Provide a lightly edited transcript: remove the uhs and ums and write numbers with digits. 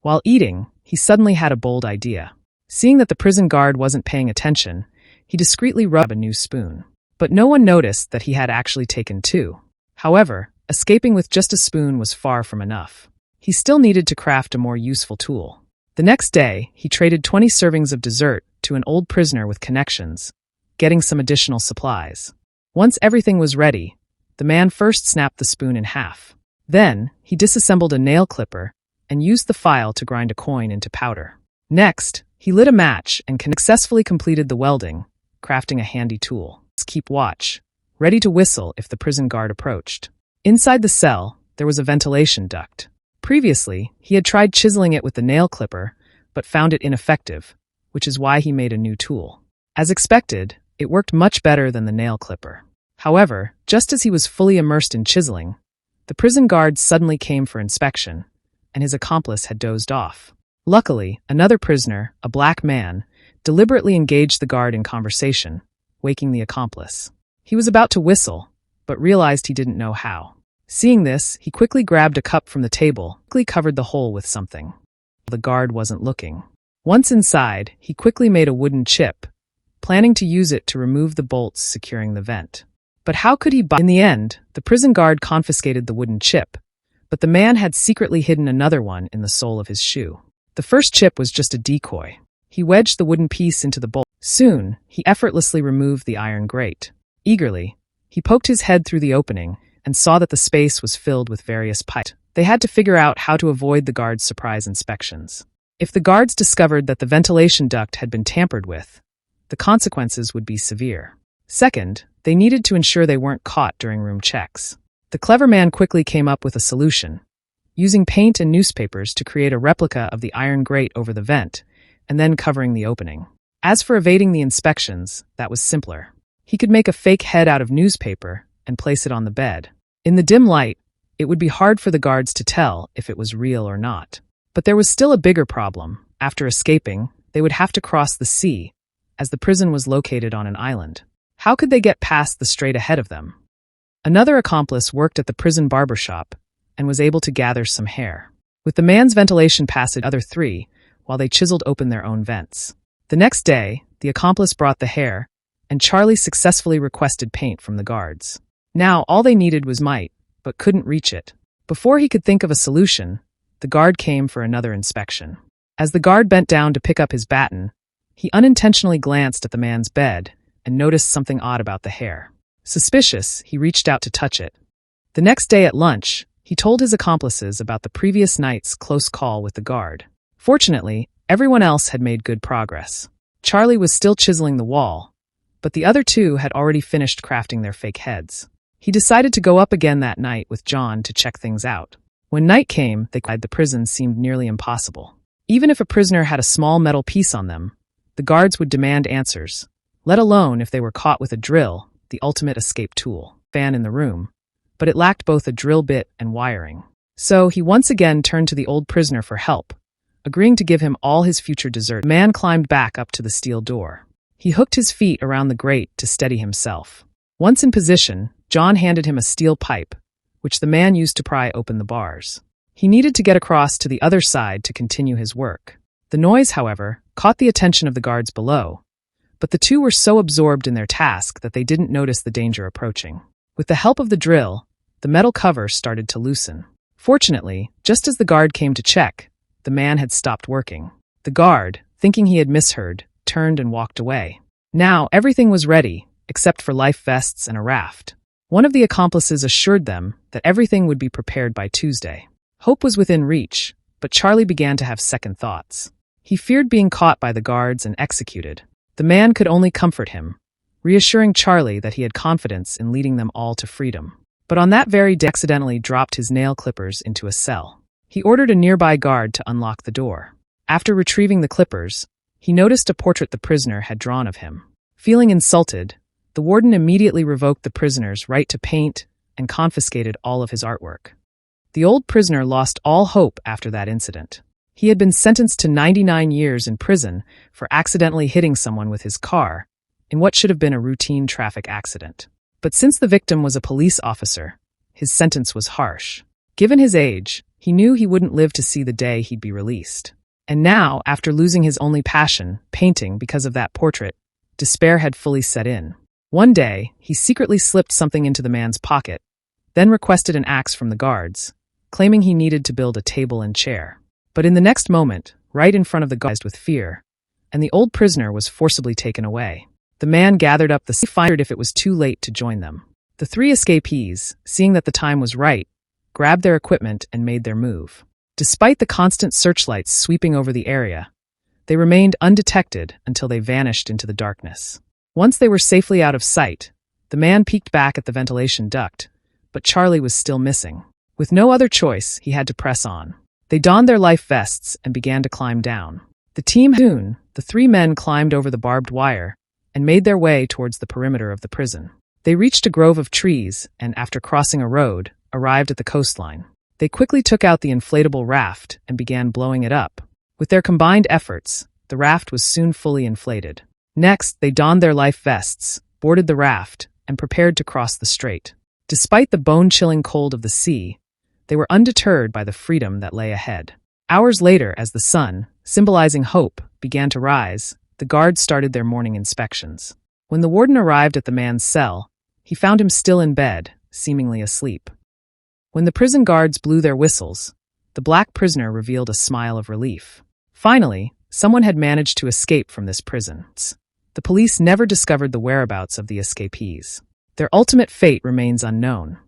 While eating, he suddenly had a bold idea. Seeing that the prison guard wasn't paying attention, he discreetly rubbed a new spoon. But no one noticed that he had actually taken two. However, escaping with just a spoon was far from enough. He still needed to craft a more useful tool. The next day, he traded 20 servings of dessert to an old prisoner with connections, getting some additional supplies. Once everything was ready, the man first snapped the spoon in half. Then, he disassembled a nail clipper and used the file to grind a coin into powder. Next, he lit a match and successfully completed the welding, crafting a handy tool. Keep watch, ready to whistle if the prison guard approached. Inside the cell, there was a ventilation duct. Previously, he had tried chiseling it with the nail clipper, but found it ineffective, which is why he made a new tool. As expected, it worked much better than the nail clipper. However, just as he was fully immersed in chiseling, the prison guard suddenly came for inspection, and his accomplice had dozed off. Luckily, another prisoner, a black man, deliberately engaged the guard in conversation, waking the accomplice. He was about to whistle, but realized he didn't know how. Seeing this, he quickly grabbed a cup from the table, quickly covered the hole with something. The guard wasn't looking. Once inside, he quickly made a wooden chip, planning to use it to remove the bolts securing the vent. But how could he In the end, the prison guard confiscated the wooden chip, but the man had secretly hidden another one in the sole of his shoe. The first chip was just a decoy. He wedged the wooden piece into the bolt. Soon, he effortlessly removed the iron grate. Eagerly, he poked his head through the opening and saw that the space was filled with various pipes. They had to figure out how to avoid the guards' surprise inspections. If the guards discovered that the ventilation duct had been tampered with, the consequences would be severe. Second, they needed to ensure they weren't caught during room checks. The clever man quickly came up with a solution, using paint and newspapers to create a replica of the iron grate over the vent, and then covering the opening. As for evading the inspections, that was simpler. He could make a fake head out of newspaper and place it on the bed. In the dim light, it would be hard for the guards to tell if it was real or not. But there was still a bigger problem. After escaping, they would have to cross the sea, as the prison was located on an island. How could they get past the strait ahead of them? Another accomplice worked at the prison barbershop and was able to gather some hair. With the man's ventilation passage, other three, while they chiseled open their own vents. The next day, the accomplice brought the hair, and Charlie successfully requested paint from the guards. Now, all they needed was might, but couldn't reach it. Before he could think of a solution, the guard came for another inspection. As the guard bent down to pick up his baton, he unintentionally glanced at the man's bed and noticed something odd about the hair. Suspicious, he reached out to touch it. The next day at lunch, he told his accomplices about the previous night's close call with the guard. Fortunately, everyone else had made good progress. Charlie was still chiseling the wall, but the other two had already finished crafting their fake heads. He decided to go up again that night with John to check things out. When night came, the prison seemed nearly impossible. Even if a prisoner had a small metal piece on them, the guards would demand answers, let alone if they were caught with a drill, the ultimate escape tool, fan in the room, but it lacked both a drill bit and wiring. So he once again turned to the old prisoner for help, agreeing to give him all his future dessert. The man climbed back up to the steel door. He hooked his feet around the grate to steady himself. Once in position, John handed him a steel pipe, which the man used to pry open the bars. He needed to get across to the other side to continue his work. The noise, however, caught the attention of the guards below, but the two were so absorbed in their task that they didn't notice the danger approaching. With the help of the drill, the metal cover started to loosen. Fortunately, just as the guard came to check, the man had stopped working. The guard, thinking he had misheard, turned and walked away. Now everything was ready, except for life vests and a raft. One of the accomplices assured them that everything would be prepared by Tuesday. Hope was within reach, but Charlie began to have second thoughts. He feared being caught by the guards and executed. The man could only comfort him, reassuring Charlie that he had confidence in leading them all to freedom. But on that very day, he accidentally dropped his nail clippers into a cell. He ordered a nearby guard to unlock the door. After retrieving the clippers, he noticed a portrait the prisoner had drawn of him. Feeling insulted, the warden immediately revoked the prisoner's right to paint and confiscated all of his artwork. The old prisoner lost all hope after that incident. He had been sentenced to 99 years in prison for accidentally hitting someone with his car in what should have been a routine traffic accident. But since the victim was a police officer, his sentence was harsh. Given his age, He knew he wouldn't live to see the day he'd be released. And now, after losing his only passion, painting, because of that portrait, despair had fully set in. One day, he secretly slipped something into the man's pocket, then requested an axe from the guards, claiming he needed to build a table and chair. But in the next moment, right in front of the guards with fear, and the old prisoner was forcibly taken away. The man gathered up the fired if it was too late to join them. The three escapees, seeing that the time was right, grabbed their equipment and made their move. Despite the constant searchlights sweeping over the area, they remained undetected until they vanished into the darkness. Once they were safely out of sight, the man peeked back at the ventilation duct, but Charlie was still missing. With no other choice, he had to press on. They donned their life vests and began to climb down. The three men climbed over the barbed wire and made their way towards the perimeter of the prison. They reached a grove of trees and, after crossing a road, arrived at the coastline. They quickly took out the inflatable raft and began blowing it up. With their combined efforts, the raft was soon fully inflated. Next, they donned their life vests, boarded the raft, and prepared to cross the strait. Despite the bone-chilling cold of the sea, they were undeterred by the freedom that lay ahead. Hours later, as the sun, symbolizing hope, began to rise, the guards started their morning inspections. When the warden arrived at the man's cell, he found him still in bed, seemingly asleep. When the prison guards blew their whistles, the black prisoner revealed a smile of relief. Finally, someone had managed to escape from this prison. The police never discovered the whereabouts of the escapees. Their ultimate fate remains unknown.